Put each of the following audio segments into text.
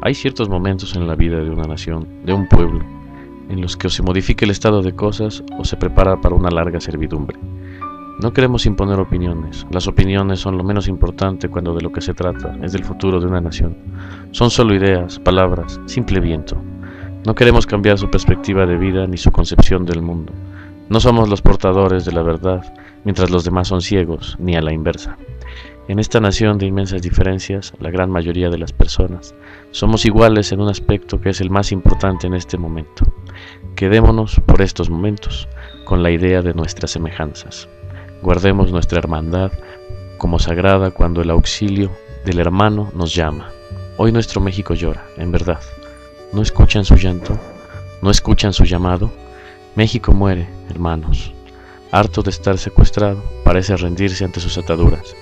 Hay ciertos momentos en la vida de una nación, de un pueblo, en los que o se modifica el estado de cosas o se prepara para una larga servidumbre. No queremos imponer opiniones. Las opiniones son lo menos importante cuando de lo que se trata es del futuro de una nación. Son solo ideas, palabras, simple viento. No queremos cambiar su perspectiva de vida ni su concepción del mundo. No somos los portadores de la verdad, mientras los demás son ciegos, ni a la inversa. En esta nación de inmensas diferencias, la gran mayoría de las personas somos iguales en un aspecto que es el más importante en este momento. Quedémonos por estos momentos con la idea de nuestras semejanzas. Guardemos nuestra hermandad como sagrada cuando el auxilio del hermano nos llama. Hoy nuestro México llora, en verdad. ¿No escuchan su llanto? ¿No escuchan su llamado? México muere, hermanos. Harto de estar secuestrado, parece rendirse ante sus ataduras.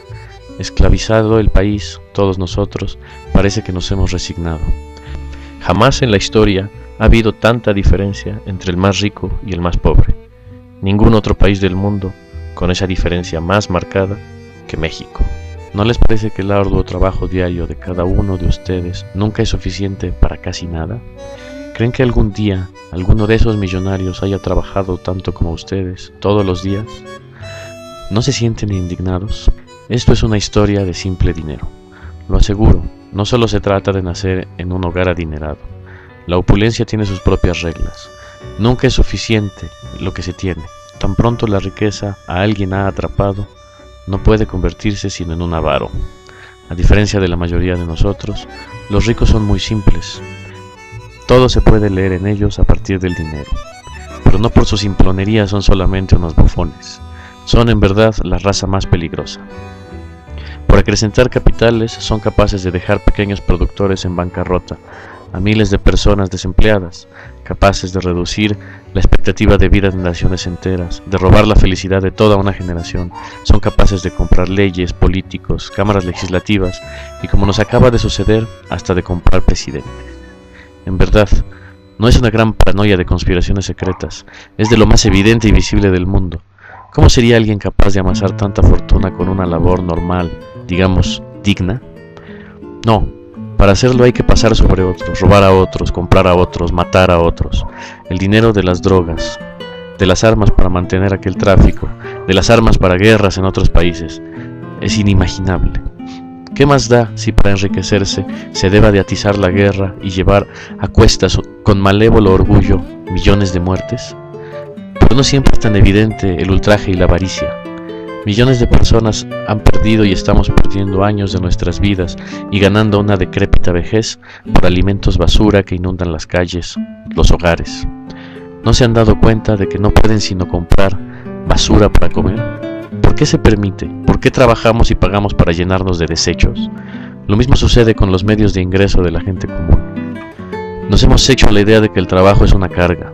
Esclavizado el país, todos nosotros, parece que nos hemos resignado. Jamás en la historia ha habido tanta diferencia entre el más rico y el más pobre. Ningún otro país del mundo con esa diferencia más marcada que México. ¿No les parece que el arduo trabajo diario de cada uno de ustedes nunca es suficiente para casi nada? ¿Creen que algún día alguno de esos millonarios haya trabajado tanto como ustedes todos los días? ¿No se sienten indignados? Esto es una historia de simple dinero. Lo aseguro, no solo se trata de nacer en un hogar adinerado. La opulencia tiene sus propias reglas. Nunca es suficiente lo que se tiene. Tan pronto la riqueza a alguien ha atrapado, no puede convertirse sino en un avaro. A diferencia de la mayoría de nosotros, los ricos son muy simples. Todo se puede leer en ellos a partir del dinero. Pero no por su simplonería son solamente unos bufones. Son en verdad la raza más peligrosa. Por acrecentar capitales son capaces de dejar pequeños productores en bancarrota, a miles de personas desempleadas, capaces de reducir la expectativa de vida de naciones enteras, de robar la felicidad de toda una generación. Son capaces de comprar leyes, políticos, cámaras legislativas y, como nos acaba de suceder, hasta de comprar presidentes. En verdad, no es una gran paranoia de conspiraciones secretas, es de lo más evidente y visible del mundo. ¿Cómo sería alguien capaz de amasar tanta fortuna con una labor normal, digamos, digna? No, para hacerlo hay que pasar sobre otros, robar a otros, comprar a otros, matar a otros. El dinero de las drogas, de las armas para mantener aquel tráfico, de las armas para guerras en otros países, es inimaginable. ¿Qué más da si para enriquecerse se deba de atizar la guerra y llevar a cuestas con malévolo orgullo millones de muertes? Pero no siempre es tan evidente el ultraje y la avaricia. Millones de personas han perdido y estamos perdiendo años de nuestras vidas y ganando una decrépita vejez por alimentos basura que inundan las calles, los hogares. ¿No se han dado cuenta de que no pueden sino comprar basura para comer? ¿Por qué se permite? ¿Por qué trabajamos y pagamos para llenarnos de desechos? Lo mismo sucede con los medios de ingreso de la gente común. Nos hemos hecho la idea de que el trabajo es una carga,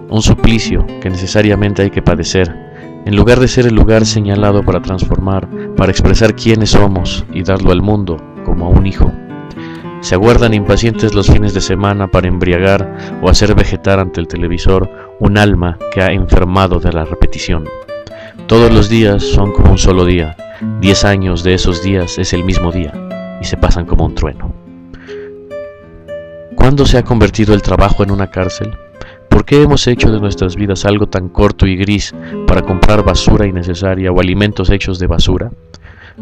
un suplicio que necesariamente hay que padecer, en lugar de ser el lugar señalado para transformar, para expresar quiénes somos y darlo al mundo como a un hijo. Se aguardan impacientes los fines de semana para embriagar o hacer vegetar ante el televisor un alma que ha enfermado de la repetición. Todos los días son como un solo día, 10 años de esos días es el mismo día, y se pasan como un trueno. ¿Cuándo se ha convertido el trabajo en una cárcel? ¿Por qué hemos hecho de nuestras vidas algo tan corto y gris para comprar basura innecesaria o alimentos hechos de basura?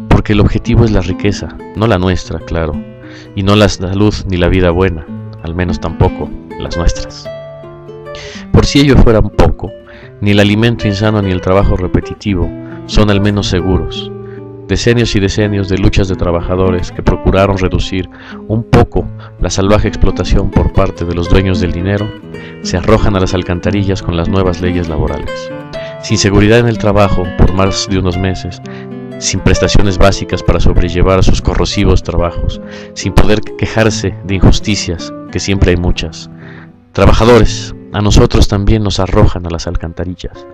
Porque el objetivo es la riqueza, no la nuestra, claro, y no la salud ni la vida buena, al menos tampoco las nuestras. Por si ello fuera un poco, ni el alimento insano ni el trabajo repetitivo son al menos seguros. Decenios y decenios de luchas de trabajadores que procuraron reducir un poco la salvaje explotación por parte de los dueños del dinero se arrojan a las alcantarillas con las nuevas leyes laborales. Sin seguridad en el trabajo por más de unos meses, sin prestaciones básicas para sobrellevar sus corrosivos trabajos, sin poder quejarse de injusticias, que siempre hay muchas. Trabajadores, a nosotros también nos arrojan a las alcantarillas.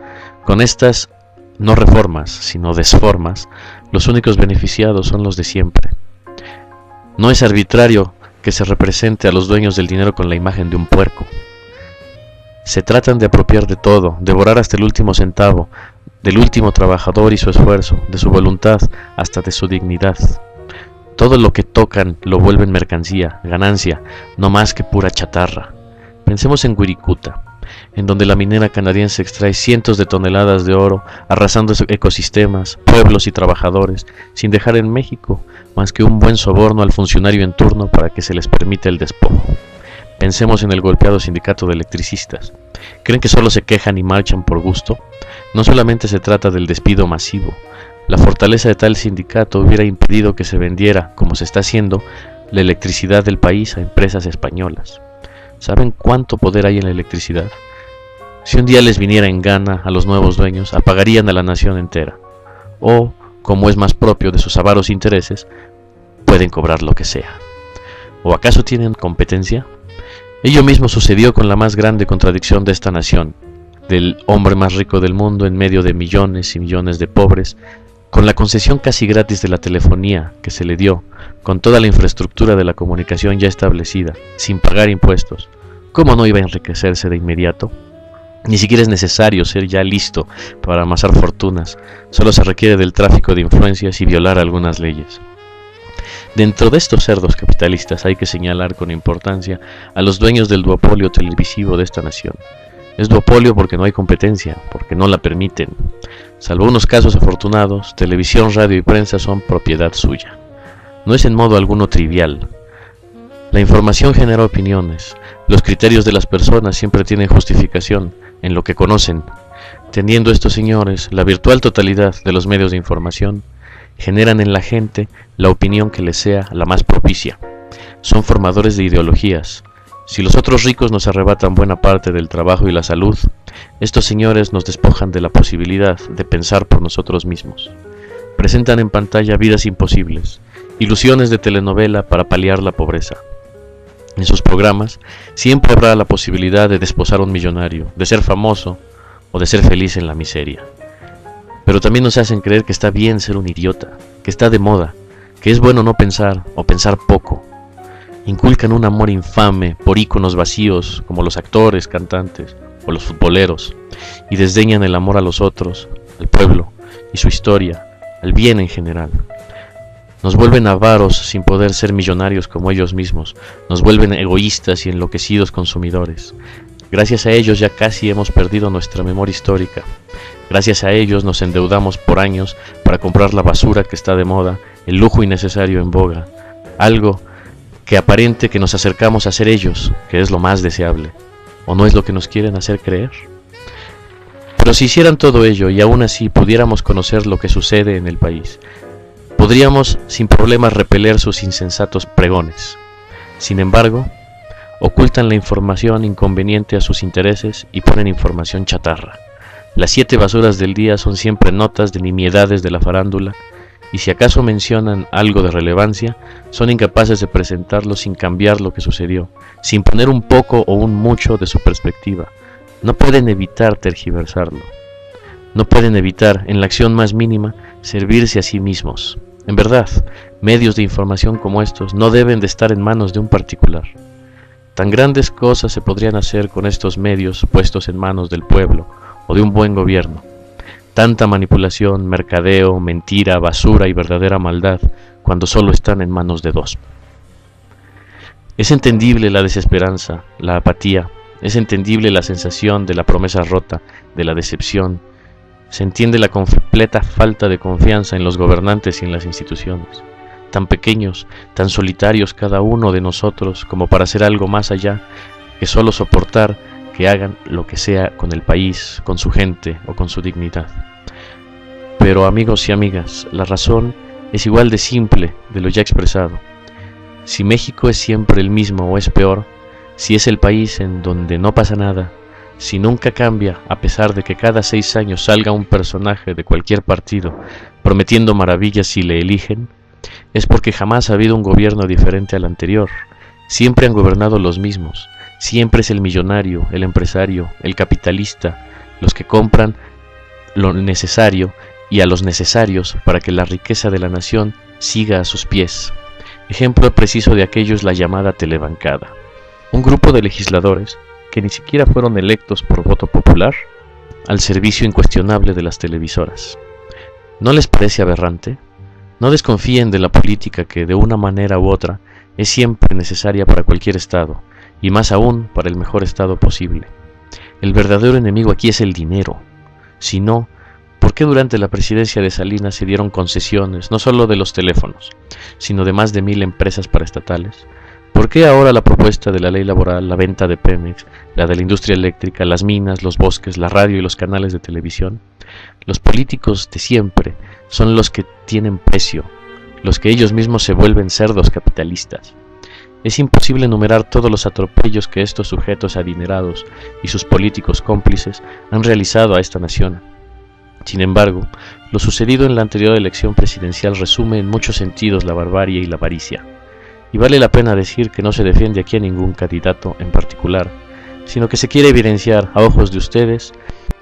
Con estas no reformas, sino desformas, los únicos beneficiados son los de siempre. No es arbitrario que se represente a los dueños del dinero con la imagen de un puerco. Se tratan de apropiar de todo, devorar hasta el último centavo, del último trabajador y su esfuerzo, de su voluntad hasta de su dignidad. Todo lo que tocan lo vuelven mercancía, ganancia, no más que pura chatarra. Pensemos en Wirikuta, en donde la minera canadiense extrae cientos de toneladas de oro, arrasando ecosistemas, pueblos y trabajadores, sin dejar en México más que un buen soborno al funcionario en turno para que se les permita el despojo. Pensemos en el golpeado sindicato de electricistas. ¿Creen que solo se quejan y marchan por gusto? No solamente se trata del despido masivo. La fortaleza de tal sindicato hubiera impedido que se vendiera, como se está haciendo, la electricidad del país a empresas españolas. ¿Saben cuánto poder hay en la electricidad? Si un día les viniera en gana a los nuevos dueños, apagarían a la nación entera. O, como es más propio de sus avaros intereses, pueden cobrar lo que sea. ¿O acaso tienen competencia? Ello mismo sucedió con la más grande contradicción de esta nación, del hombre más rico del mundo en medio de millones y millones de pobres, con la concesión casi gratis de la telefonía que se le dio, con toda la infraestructura de la comunicación ya establecida, sin pagar impuestos. ¿Cómo no iba a enriquecerse de inmediato? Ni siquiera es necesario ser ya listo para amasar fortunas, solo se requiere del tráfico de influencias y violar algunas leyes. Dentro de estos cerdos capitalistas hay que señalar con importancia a los dueños del duopolio televisivo de esta nación. Es duopolio porque no hay competencia, porque no la permiten. Salvo unos casos afortunados, televisión, radio y prensa son propiedad suya. No es en modo alguno trivial. La información genera opiniones. Los criterios de las personas siempre tienen justificación en lo que conocen. Teniendo estos señores la virtual totalidad de los medios de información, generan en la gente la opinión que les sea la más propicia. Son formadores de ideologías. Si los otros ricos nos arrebatan buena parte del trabajo y la salud, estos señores nos despojan de la posibilidad de pensar por nosotros mismos. Presentan en pantalla vidas imposibles, ilusiones de telenovela para paliar la pobreza. En sus programas siempre habrá la posibilidad de desposar a un millonario, de ser famoso o de ser feliz en la miseria. Pero también nos hacen creer que está bien ser un idiota, que está de moda, que es bueno no pensar o pensar poco. Inculcan un amor infame por íconos vacíos como los actores, cantantes o los futboleros, y desdeñan el amor a los otros, al pueblo y su historia, al bien en general. Nos vuelven avaros sin poder ser millonarios como ellos mismos, nos vuelven egoístas y enloquecidos consumidores. Gracias a ellos ya casi hemos perdido nuestra memoria histórica. Gracias a ellos nos endeudamos por años para comprar la basura que está de moda, el lujo innecesario en boga, algo que aparente que nos acercamos a ser ellos, que es lo más deseable, ¿o no es lo que nos quieren hacer creer? Pero si hicieran todo ello y aún así pudiéramos conocer lo que sucede en el país, podríamos sin problemas repeler sus insensatos pregones. Sin embargo, ocultan la información inconveniente a sus intereses y ponen información chatarra. Las 7 basuras del día son siempre notas de nimiedades de la farándula, y si acaso mencionan algo de relevancia, son incapaces de presentarlo sin cambiar lo que sucedió, sin poner un poco o un mucho de su perspectiva. No pueden evitar tergiversarlo. No pueden evitar, en la acción más mínima, servirse a sí mismos. En verdad, medios de información como estos no deben de estar en manos de un particular. Tan grandes cosas se podrían hacer con estos medios puestos en manos del pueblo o de un buen gobierno. Tanta manipulación, mercadeo, mentira, basura y verdadera maldad cuando solo están en manos de 2. Es entendible la desesperanza, la apatía, es entendible la sensación de la promesa rota, de la decepción. Se entiende la completa falta de confianza en los gobernantes y en las instituciones. Tan pequeños, tan solitarios cada uno de nosotros como para hacer algo más allá que solo soportar que hagan lo que sea con el país, con su gente o con su dignidad. Pero amigos y amigas, la razón es igual de simple de lo ya expresado. Si México es siempre el mismo o es peor, si es el país en donde no pasa nada, si nunca cambia a pesar de que cada 6 años salga un personaje de cualquier partido prometiendo maravillas si le eligen, es porque jamás ha habido un gobierno diferente al anterior. Siempre han gobernado los mismos. Siempre es el millonario, el empresario, el capitalista, los que compran lo necesario y a los necesarios para que la riqueza de la nación siga a sus pies. Ejemplo preciso de aquello es la llamada telebancada. Un grupo de legisladores que ni siquiera fueron electos por voto popular al servicio incuestionable de las televisoras. ¿No les parece aberrante? No desconfíen de la política que de una manera u otra es siempre necesaria para cualquier Estado, y más aún para el mejor Estado posible. El verdadero enemigo aquí es el dinero. Si no, ¿por qué durante la presidencia de Salinas se dieron concesiones, no solo de los teléfonos, sino de más de 1000 empresas paraestatales? ¿Por qué ahora la propuesta de la ley laboral, la venta de Pemex, la de la industria eléctrica, las minas, los bosques, la radio y los canales de televisión? Los políticos de siempre son los que tienen precio, los que ellos mismos se vuelven cerdos capitalistas. Es imposible enumerar todos los atropellos que estos sujetos adinerados y sus políticos cómplices han realizado a esta nación. Sin embargo, lo sucedido en la anterior elección presidencial resume en muchos sentidos la barbarie y la avaricia. Y vale la pena decir que no se defiende aquí a ningún candidato en particular, sino que se quiere evidenciar a ojos de ustedes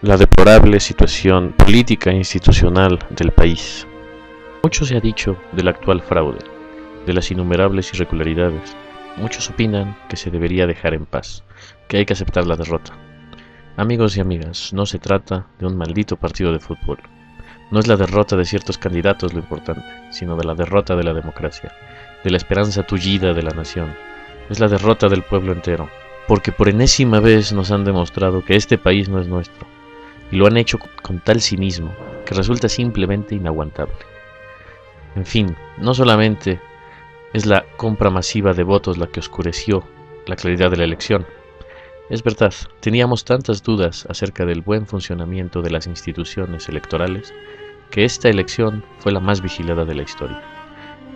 la deplorable situación política e institucional del país. Mucho se ha dicho del actual fraude, de las innumerables irregularidades. Muchos opinan que se debería dejar en paz, que hay que aceptar la derrota. Amigos y amigas, no se trata de un maldito partido de fútbol. No es la derrota de ciertos candidatos lo importante, sino de la derrota de la democracia, de la esperanza tullida de la nación. Es la derrota del pueblo entero, porque por enésima vez nos han demostrado que este país no es nuestro, y lo han hecho con tal cinismo que resulta simplemente inaguantable. En fin, no solamente es la compra masiva de votos la que oscureció la claridad de la elección. Es verdad, teníamos tantas dudas acerca del buen funcionamiento de las instituciones electorales que esta elección fue la más vigilada de la historia.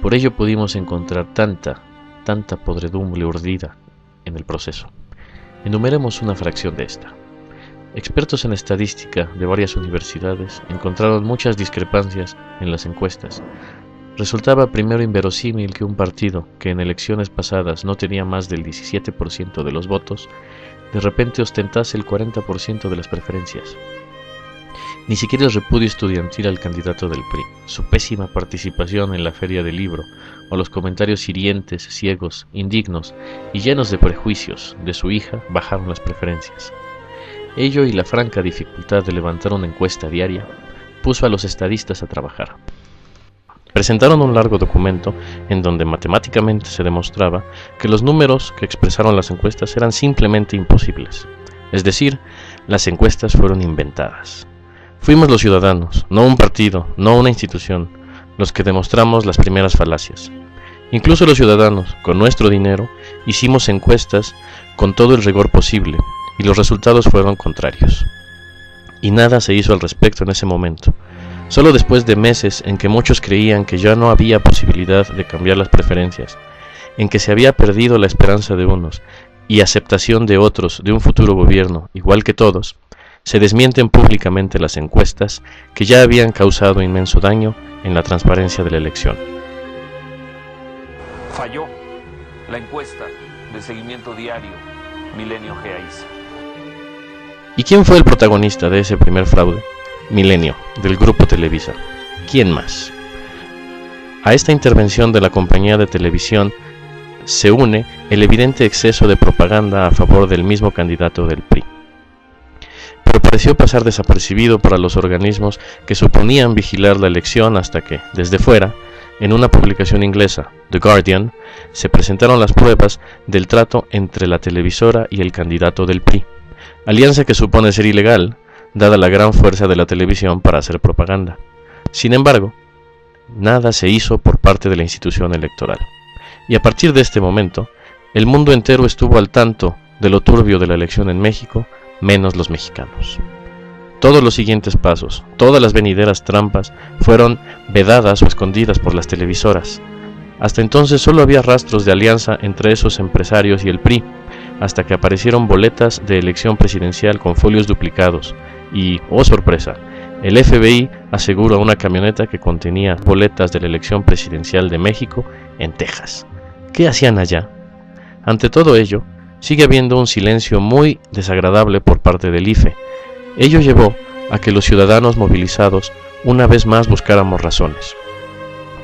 Por ello pudimos encontrar tanta podredumbre urdida en el proceso. Enumeremos una fracción de esta. Expertos en estadística de varias universidades encontraron muchas discrepancias en las encuestas. Resultaba primero inverosímil que un partido que en elecciones pasadas no tenía más del 17% de los votos, de repente ostentase el 40% de las preferencias. Ni siquiera el repudio estudiantil al candidato del PRI, su pésima participación en la feria del libro, o los comentarios hirientes, ciegos, indignos y llenos de prejuicios de su hija bajaron las preferencias. Ello y la franca dificultad de levantar una encuesta diaria puso a los estadistas a trabajar. Presentaron un largo documento en donde matemáticamente se demostraba que los números que expresaron las encuestas eran simplemente imposibles. Es decir, las encuestas fueron inventadas. Fuimos los ciudadanos, no un partido, no una institución, los que demostramos las primeras falacias. Incluso los ciudadanos, con nuestro dinero, hicimos encuestas con todo el rigor posible, y los resultados fueron contrarios. Y nada se hizo al respecto en ese momento. Solo después de meses en que muchos creían que ya no había posibilidad de cambiar las preferencias, en que se había perdido la esperanza de unos y aceptación de otros de un futuro gobierno igual que todos, se desmienten públicamente las encuestas que ya habían causado inmenso daño en la transparencia de la elección. Falló la encuesta de seguimiento diario Milenio GAIS. ¿Y quién fue el protagonista de ese primer fraude? Milenio, del grupo Televisa. ¿Quién más? A esta intervención de la compañía de televisión se une el evidente exceso de propaganda a favor del mismo candidato del PRI. Pero pareció pasar desapercibido para los organismos que suponían vigilar la elección hasta que, desde fuera, en una publicación inglesa, The Guardian, se presentaron las pruebas del trato entre la televisora y el candidato del PRI, alianza que supone ser ilegal, dada la gran fuerza de la televisión para hacer propaganda. Sin embargo, nada se hizo por parte de la institución electoral. Y a partir de este momento, el mundo entero estuvo al tanto de lo turbio de la elección en México, menos los mexicanos. Todos los siguientes pasos, todas las venideras trampas, fueron vedadas o escondidas por las televisoras. Hasta entonces solo había rastros de alianza entre esos empresarios y el PRI, hasta que aparecieron boletas de elección presidencial con folios duplicados y, oh sorpresa, el FBI aseguró una camioneta que contenía boletas de la elección presidencial de México en Texas. ¿Qué hacían allá? Ante todo ello, sigue habiendo un silencio muy desagradable por parte del IFE. Ello llevó a que los ciudadanos movilizados una vez más buscáramos razones.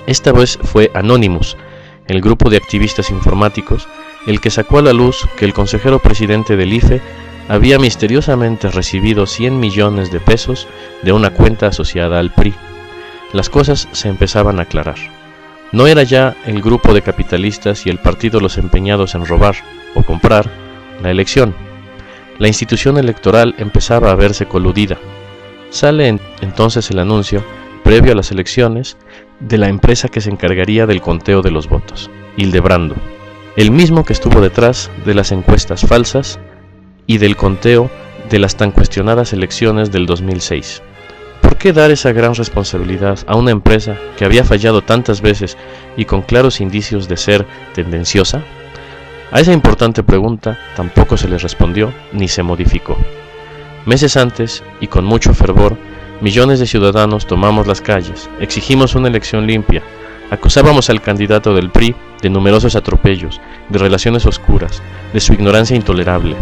Esta vez fue Anonymous, el grupo de activistas informáticos, el que sacó a la luz que el consejero presidente del IFE había misteriosamente recibido 100 millones de pesos de una cuenta asociada al PRI. las cosas se empezaban a aclarar. No era ya el grupo de capitalistas y el partido los empeñados en robar o comprar la elección. La institución electoral empezaba a verse coludida. Sale entonces el anuncio, previo a las elecciones, de la empresa que se encargaría del conteo de los votos, Hildebrando, el mismo que estuvo detrás de las encuestas falsas y del conteo de las tan cuestionadas elecciones del 2006. ¿Por qué dar esa gran responsabilidad a una empresa que había fallado tantas veces y con claros indicios de ser tendenciosa? A esa importante pregunta tampoco se les respondió ni se modificó. Meses antes, y con mucho fervor, millones de ciudadanos tomamos las calles, exigimos una elección limpia, acusábamos al candidato del PRI de numerosos atropellos, de relaciones oscuras, de su ignorancia intolerable.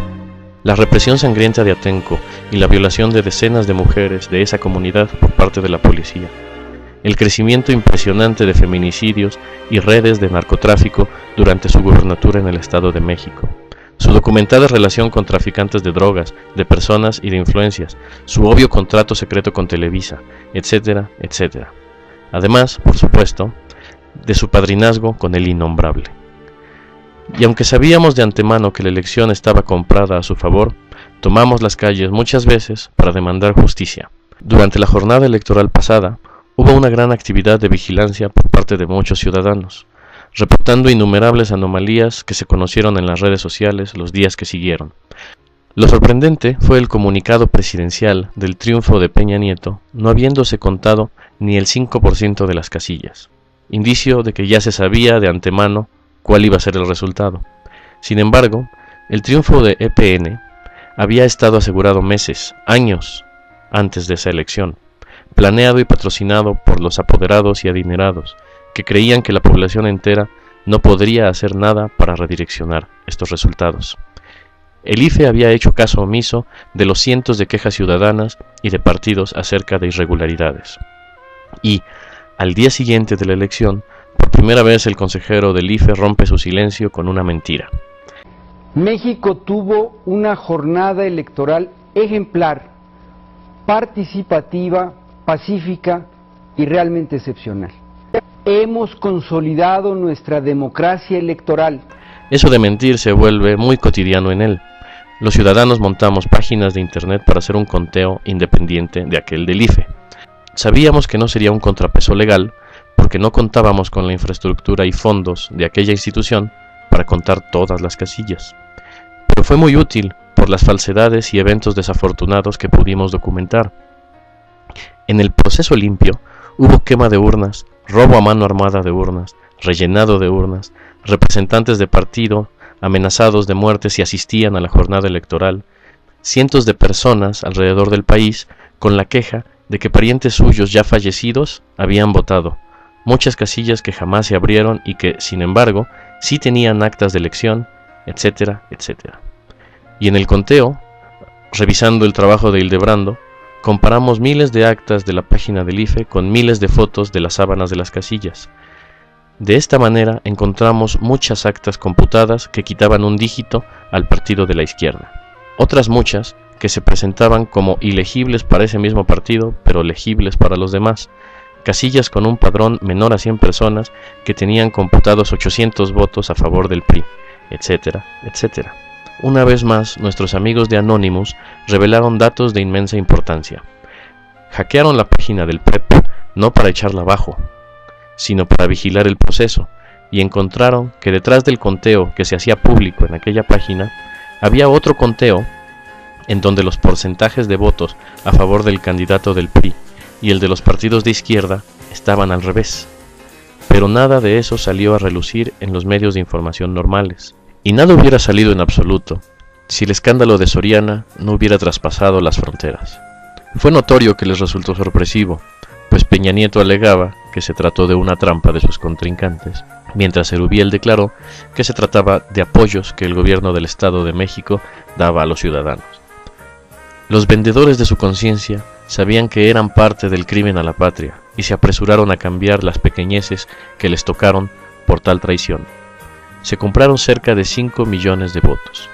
La represión sangrienta de Atenco y la violación de decenas de mujeres de esa comunidad por parte de la policía. El crecimiento impresionante de feminicidios y redes de narcotráfico durante su gubernatura en el Estado de México. Su documentada relación con traficantes de drogas, de personas y de influencias, su obvio contrato secreto con Televisa, etcétera, etcétera. Además, por supuesto, de su padrinazgo con el innombrable. Y aunque sabíamos de antemano que la elección estaba comprada a su favor, tomamos las calles muchas veces para demandar justicia. Durante la jornada electoral pasada, hubo una gran actividad de vigilancia por parte de muchos ciudadanos, reportando innumerables anomalías que se conocieron en las redes sociales los días que siguieron. Lo sorprendente fue el comunicado presidencial del triunfo de Peña Nieto, no habiéndose contado ni el 5% de las casillas, indicio de que ya se sabía de antemano cuál iba a ser el resultado. Sin embargo, el triunfo de EPN había estado asegurado meses, años antes de esa elección, planeado y patrocinado por los apoderados y adinerados, que creían que la población entera no podría hacer nada para redireccionar estos resultados. El IFE había hecho caso omiso de los cientos de quejas ciudadanas y de partidos acerca de irregularidades. Y, al día siguiente de la elección, por primera vez el consejero del IFE rompe su silencio con una mentira. México tuvo una jornada electoral ejemplar, participativa, pacífica y realmente excepcional. Hemos consolidado nuestra democracia electoral. Eso de mentir se vuelve muy cotidiano en él. Los ciudadanos montamos páginas de internet para hacer un conteo independiente de aquel del IFE. Sabíamos que no sería un contrapeso legal, porque no contábamos con la infraestructura y fondos de aquella institución para contar todas las casillas. Pero fue muy útil por las falsedades y eventos desafortunados que pudimos documentar. En el proceso limpio hubo quema de urnas, robo a mano armada de urnas, rellenado de urnas, representantes de partido amenazados de muerte si asistían a la jornada electoral, cientos de personas alrededor del país con la queja de que parientes suyos ya fallecidos habían votado, muchas casillas que jamás se abrieron y que, sin embargo, sí tenían actas de elección, etcétera, etcétera. Y en el conteo, revisando el trabajo de Hildebrando, comparamos miles de actas de la página del IFE con miles de fotos de las sábanas de las casillas. De esta manera encontramos muchas actas computadas que quitaban un dígito al partido de la izquierda. Otras muchas que se presentaban como ilegibles para ese mismo partido, pero legibles para los demás. Casillas con un padrón menor a 100 personas que tenían computados 800 votos a favor del PRI, etcétera, etcétera. Una vez más, nuestros amigos de Anonymous revelaron datos de inmensa importancia. Hackearon la página del PREP no para echarla abajo, sino para vigilar el proceso, y encontraron que detrás del conteo que se hacía público en aquella página, había otro conteo en donde los porcentajes de votos a favor del candidato del PRI y el de los partidos de izquierda estaban al revés. Pero nada de eso salió a relucir en los medios de información normales. Y nada hubiera salido en absoluto si el escándalo de Soriana no hubiera traspasado las fronteras. Fue notorio que les resultó sorpresivo, pues Peña Nieto alegaba que se trató de una trampa de sus contrincantes, mientras Erubiel declaró que se trataba de apoyos que el gobierno del Estado de México daba a los ciudadanos. Los vendedores de su conciencia sabían que eran parte del crimen a la patria y se apresuraron a cambiar las pequeñeces que les tocaron por tal traición. Se compraron cerca de 5 millones de votos.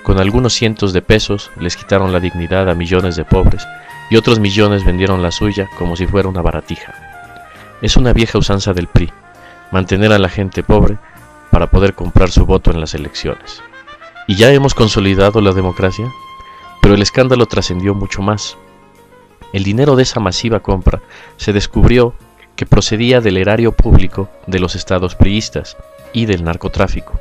Con algunos cientos de pesos les quitaron la dignidad a millones de pobres y otros millones vendieron la suya como si fuera una baratija. es una vieja usanza del PRI, mantener a la gente pobre para poder comprar su voto en las elecciones. ¿Y ya hemos consolidado la democracia? Pero el escándalo trascendió mucho más. El dinero de esa masiva compra se descubrió que procedía del erario público de los estados priistas y del narcotráfico.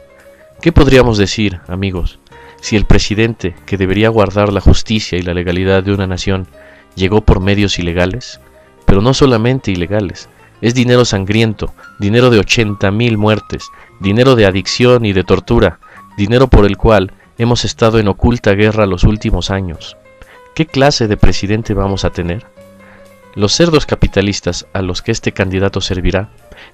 ¿Qué podríamos decir, amigos, si el presidente, que debería guardar la justicia y la legalidad de una nación, llegó por medios ilegales? Pero no solamente ilegales, es dinero sangriento, dinero de 80,000 muertes, dinero de adicción y de tortura, dinero por el cual hemos estado en oculta guerra los últimos años. ¿Qué clase de presidente vamos a tener? Los cerdos capitalistas a los que este candidato servirá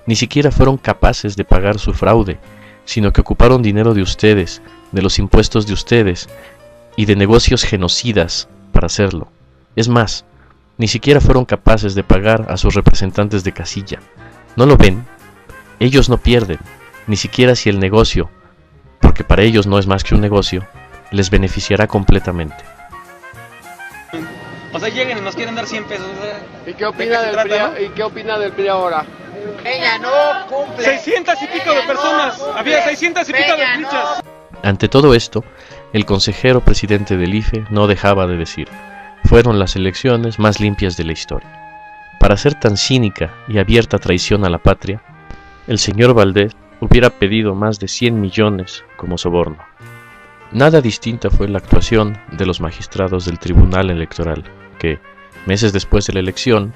ni siquiera fueron capaces de pagar su fraude, sino que ocuparon dinero de ustedes, de los impuestos de ustedes y de negocios genocidas para hacerlo. Es más, ni siquiera fueron capaces de pagar a sus representantes de casilla. ¿No lo ven? Ellos no pierden, ni siquiera si el negocio, porque para ellos no es más que un negocio, les beneficiará completamente. O sea, llegan y nos quieren dar 100 pesos. ¿Y qué opina del PRI, ¿no? ¿Y qué opina del PRI ahora? Ella no cumple. 600 y pico de personas. Había 600 y pico de fichas. Ante todo esto, el consejero presidente del IFE no dejaba de decir: fueron las elecciones más limpias de la historia. Para hacer tan cínica y abierta traición a la patria, el señor Valdés hubiera pedido más de 100 millones como soborno. Nada distinta fue la actuación de los magistrados del Tribunal Electoral, que, meses después de la elección,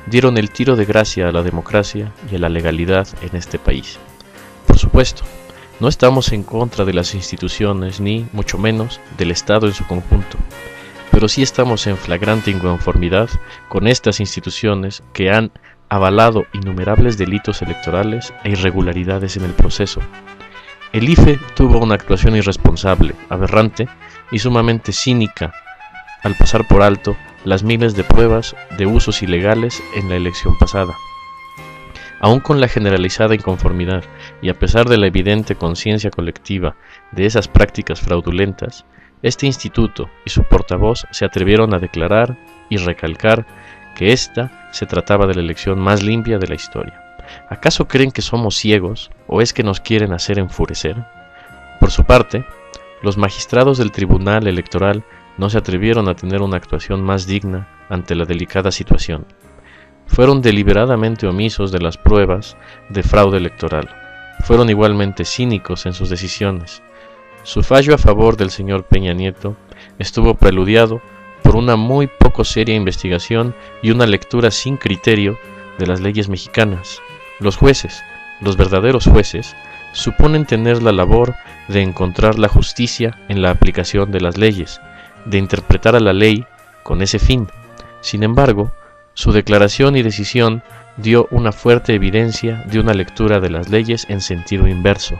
dieron el tiro de gracia a la democracia y a la legalidad en este país. Por supuesto, no estamos en contra de las instituciones ni, mucho menos, del Estado en su conjunto, pero sí estamos en flagrante inconformidad con estas instituciones que han avalado innumerables delitos electorales e irregularidades en el proceso. El IFE tuvo una actuación irresponsable, aberrante y sumamente cínica al pasar por alto las miles de pruebas de usos ilegales en la elección pasada. Aún con la generalizada inconformidad y a pesar de la evidente conciencia colectiva de esas prácticas fraudulentas, este instituto y su portavoz se atrevieron a declarar y recalcar que esta se trataba de la elección más limpia de la historia. ¿Acaso creen que somos ciegos o es que nos quieren hacer enfurecer? Por su parte, los magistrados del Tribunal Electoral no se atrevieron a tener una actuación más digna ante la delicada situación. Fueron deliberadamente omisos de las pruebas de fraude electoral. Fueron igualmente cínicos en sus decisiones. Su fallo a favor del señor Peña Nieto estuvo preludiado por una muy poco seria investigación y una lectura sin criterio de las leyes mexicanas. Los jueces, los verdaderos jueces, suponen tener la labor de encontrar la justicia en la aplicación de las leyes, de interpretar a la ley con ese fin. Sin embargo, su declaración y decisión dio una fuerte evidencia de una lectura de las leyes en sentido inverso.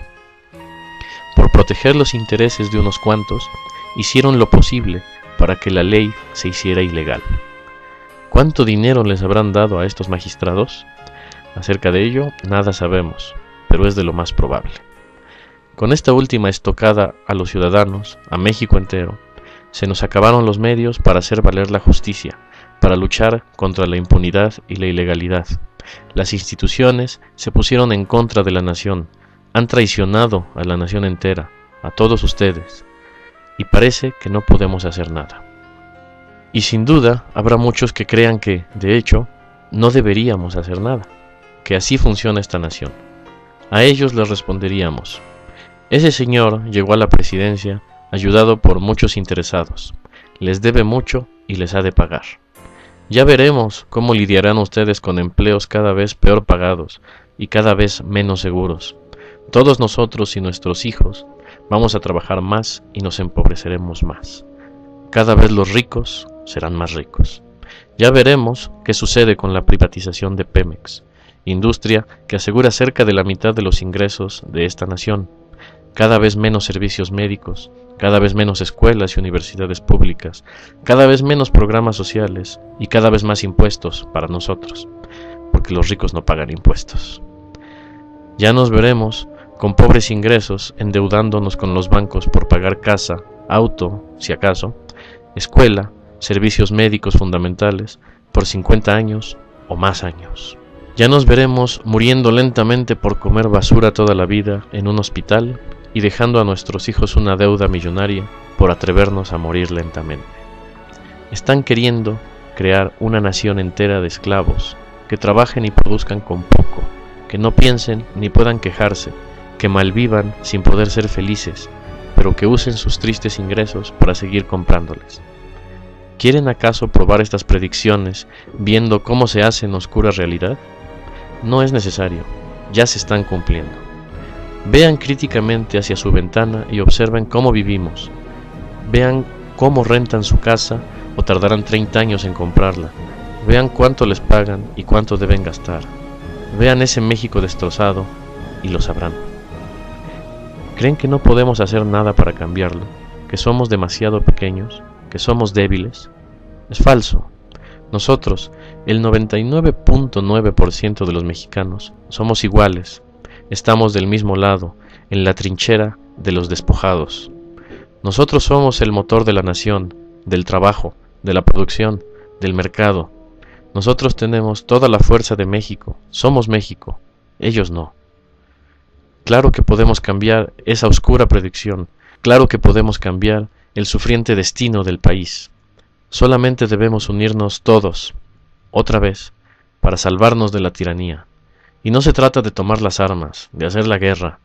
Por proteger los intereses de unos cuantos, hicieron lo posible para que la ley se hiciera ilegal. ¿Cuánto dinero les habrán dado a estos magistrados? Acerca de ello, nada sabemos, pero es de lo más probable. Con esta última estocada a los ciudadanos, a México entero, se nos acabaron los medios para hacer valer la justicia, para luchar contra la impunidad y la ilegalidad. Las instituciones se pusieron en contra de la nación, han traicionado a la nación entera, a todos ustedes, y parece que no podemos hacer nada. Y sin duda habrá muchos que crean que, de hecho, no deberíamos hacer nada, que así funciona esta nación. A ellos les responderíamos: ese señor llegó a la presidencia ayudado por muchos interesados, les debe mucho y les ha de pagar. Ya veremos cómo lidiarán ustedes con empleos cada vez peor pagados y cada vez menos seguros. Todos nosotros y nuestros hijos vamos a trabajar más y nos empobreceremos más. Cada vez los ricos serán más ricos. Ya veremos qué sucede con la privatización de Pemex, industria que asegura cerca de la mitad de los ingresos de esta nación. Cada vez menos servicios médicos, cada vez menos escuelas y universidades públicas, cada vez menos programas sociales y cada vez más impuestos para nosotros, porque los ricos no pagan impuestos. Ya nos veremos con pobres ingresos endeudándonos con los bancos por pagar casa, auto, si acaso, escuela, servicios médicos fundamentales por 50 años o más años. Ya nos veremos muriendo lentamente por comer basura toda la vida en un hospital y dejando a nuestros hijos una deuda millonaria por atrevernos a morir lentamente. Están queriendo crear una nación entera de esclavos que trabajen y produzcan con poco, que no piensen ni puedan quejarse, que malvivan sin poder ser felices, pero que usen sus tristes ingresos para seguir comprándoles. ¿Quieren acaso probar estas predicciones viendo cómo se hace en oscura realidad? No es necesario, ya se están cumpliendo. Vean críticamente hacia su ventana y observen cómo vivimos. Vean cómo rentan su casa o tardarán 30 años en comprarla. Vean cuánto les pagan y cuánto deben gastar. Vean ese México destrozado y lo sabrán. ¿Creen que no podemos hacer nada para cambiarlo? ¿Que somos demasiado pequeños? ¿Que somos débiles? Es falso. Nosotros, el 99.9% de los mexicanos, somos iguales. Estamos del mismo lado, en la trinchera de los despojados. Nosotros somos el motor de la nación, del trabajo, de la producción, del mercado. Nosotros tenemos toda la fuerza de México. Somos México. Ellos no. Claro que podemos cambiar esa oscura predicción. Claro que podemos cambiar el sufriente destino del país. Solamente debemos unirnos todos, otra vez, para salvarnos de la tiranía. Y no se trata de tomar las armas, de hacer la guerra.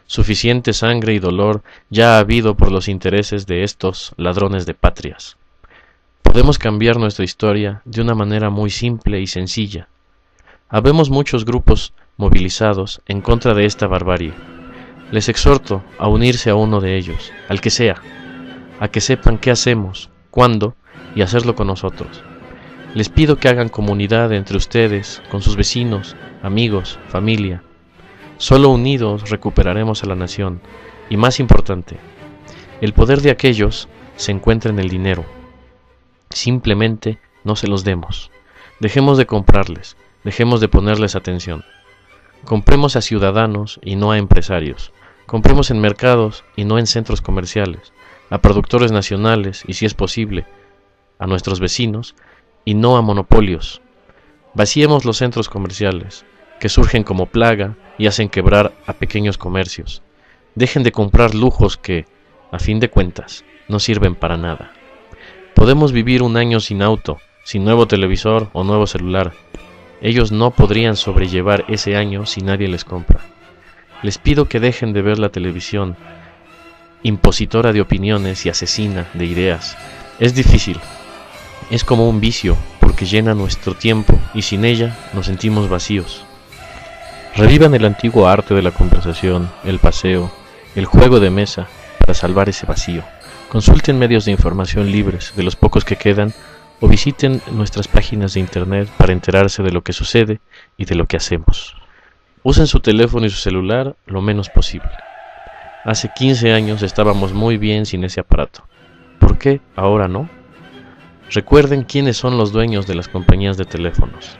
Suficiente sangre y dolor ya ha habido por los intereses de estos ladrones de patrias. Podemos cambiar nuestra historia de una manera muy simple y sencilla. Habemos muchos grupos movilizados en contra de esta barbarie. Les exhorto a unirse a uno de ellos, al que sea, a que sepan qué hacemos, cuándo, y hacerlo con nosotros. Les pido que hagan comunidad entre ustedes, con sus vecinos, amigos, familia. Solo unidos recuperaremos a la nación, y más importante, el poder de aquellos se encuentra en el dinero. Simplemente no se los demos. Dejemos de comprarles, dejemos de ponerles atención. Compremos a ciudadanos y no a empresarios. Compremos en mercados y no en centros comerciales, a productores nacionales y, si es posible, a nuestros vecinos y no a monopolios. Vaciemos los centros comerciales, que surgen como plaga y hacen quebrar a pequeños comercios. Dejen de comprar lujos que, a fin de cuentas, no sirven para nada. Podemos vivir un año sin auto, sin nuevo televisor o nuevo celular. Ellos no podrían sobrellevar ese año si nadie les compra. Les pido que dejen de ver la televisión, impositora de opiniones y asesina de ideas. Es difícil. Es como un vicio, porque llena nuestro tiempo y sin ella nos sentimos vacíos. Revivan el antiguo arte de la conversación, el paseo, el juego de mesa para salvar ese vacío. Consulten medios de información libres, de los pocos que quedan, o visiten nuestras páginas de internet para enterarse de lo que sucede y de lo que hacemos. Usen su teléfono y su celular lo menos posible. Hace 15 años estábamos muy bien sin ese aparato. ¿Por qué ahora no? Recuerden quiénes son los dueños de las compañías de teléfonos.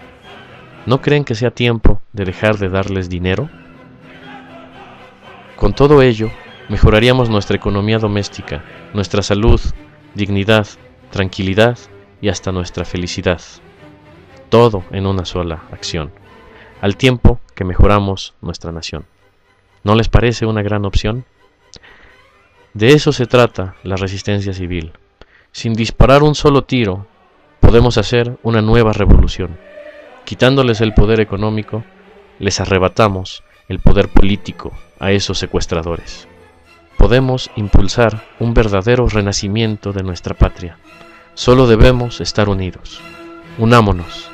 ¿No creen que sea tiempo de dejar de darles dinero? Con todo ello, mejoraríamos nuestra economía doméstica, nuestra salud, dignidad, tranquilidad y hasta nuestra felicidad. Todo en una sola acción, al tiempo que mejoramos nuestra nación. ¿No les parece una gran opción? De eso se trata la resistencia civil. Sin disparar un solo tiro, podemos hacer una nueva revolución. Quitándoles el poder económico, les arrebatamos el poder político a esos secuestradores. Podemos impulsar un verdadero renacimiento de nuestra patria. Solo debemos estar unidos. Unámonos.